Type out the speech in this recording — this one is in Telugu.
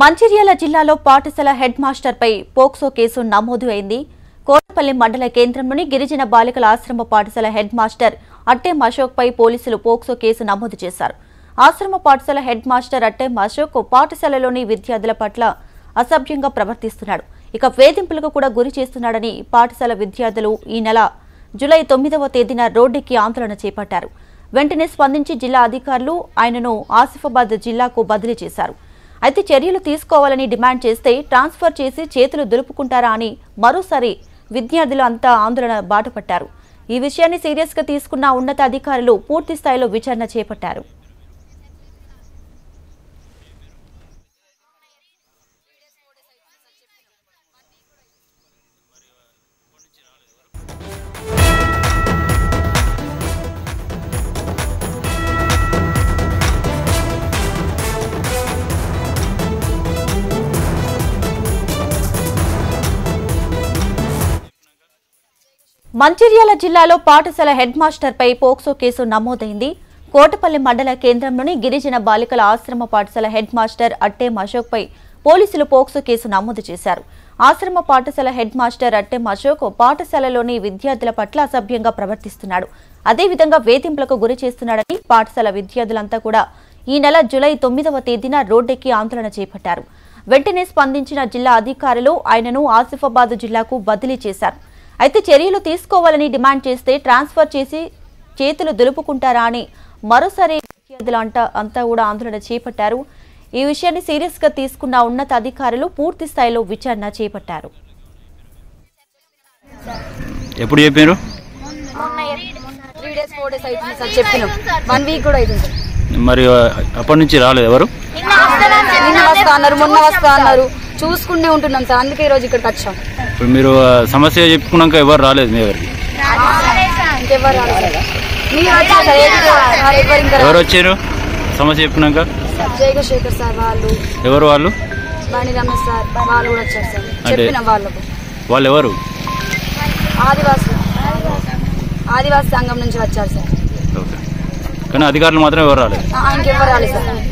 మంచిర్యాల జిల్లాలో పాఠశాల హెడ్ మాస్టర్ పై పోక్సో కేసు నమోదు అయింది. కోటపల్లి మండల కేంద్రంలోని గిరిజన బాలికల ఆశ్రమ పాఠశాల హెడ్ మాస్టర్ అట్టెం అశోక్ పై పోలీసులు పోక్సో కేసు నమోదు చేశారు. ఆశ్రమ పాఠశాల హెడ్ మాస్టర్ అట్టెం అశోక్ పాఠశాలలోని విద్యార్థుల పట్ల అసభ్యంగా ప్రవర్తిస్తున్నాడు. ఇక వేధింపులకు కూడా గురి చేస్తున్నాడని పాఠశాల విద్యార్థులు ఈ నెల జూలై 9వ తేదీన రోడ్డెక్కి ఆందోళన చేపట్టారు. వెంటనే స్పందించి జిల్లా అధికారులు ఆయనను ఆసిఫాబాద్ జిల్లాకు బదిలీ చేశారు. అయితే చర్యలు తీసుకోవాలని డిమాండ్ చేస్తే ట్రాన్స్ఫర్ చేసి చేతులు దులుపుకుంటారా అని మరోసారి విద్యార్థులు అంతా ఆందోళన బాటపట్టారు. ఈ విషయాన్ని సీరియస్ గా తీసుకున్న ఉన్నత అధికారులు పూర్తి స్థాయిలో విచారణ చేపట్టారు. మంచిర్యాల జిల్లాలో పాఠశాల హెడ్ మాస్టర్ పై పోక్సో కేసు నమోదైంది. కోటపల్లి మండల కేంద్రంలోని గిరిజన బాలికల ఆశ్రమ పాఠశాల హెడ్ మాస్టర్ అట్టెం అశోక్ పై పోలీసులు పోక్సో కేసు నమోదు చేశారు. ఆశ్రమ పాఠశాల హెడ్ మాస్టర్ అట్టెం అశోక్ పాఠశాలలోని విద్యార్థుల పట్ల అసభ్యంగా ప్రవర్తిస్తున్నాడు. అదేవిధంగా వేధింపులకు గురి చేస్తున్నాడని పాఠశాల విద్యార్థులంతా కూడా ఈ నెల జూలై 9వ తేదీన రోడ్డెక్కి ఆందోళన చేపట్టారు. వెంటనే స్పందించిన జిల్లా అధికారులు ఆయనను ఆసిఫాబాద్ జిల్లాకు బదిలీ చేశారు. అయితే చర్యలు తీసుకోవాలని డిమాండ్ చేస్తే ట్రాన్స్ఫర్ చేసి చేతులు దులుపుకుంటారా అని మరోసారి విద్యార్థులు అంతా కూడా ఆందోళన చేపట్టారు. ఈ విషయాన్ని సీరియస్ గా తీసుకున్న ఉన్నత అధికారులు పూర్తి స్థాయిలో విచారణ చేపట్టారు. ఎప్పుడు చెప్పారు? మరి అప్పటి నుంచి రాలేదు ఎవరు? నిన్న వస్తా అన్నారు, మొన్న వస్తా అన్నారు. చూసుకుంటూ ఉంటున్నాం సార్, అందుకే ఈ రోజు ఇక్కడికి వచ్చాం. ఇప్పుడు మీరు సమస్య చెప్పుకున్నాక ఎవరు రాలేదు మీ ఎవరికి? ఎవరు వచ్చారు సమస్య చెప్పుకున్నాక? జయశేఖర్ సార్ వాళ్ళు. ఎవరు వాళ్ళు? బండి రమేష్ సార్ వాళ్ళు కూడా వచ్చారు సార్. చెప్పిన వాళ్ళకు. వాళ్ళు ఎవరు? ఆదివాసి సంఘం నుంచి వచ్చారు సార్. కానీ అధికారులు మాత్రం ఎవరు రాలేదు? ఇంకెవరు రాలేదు సార్.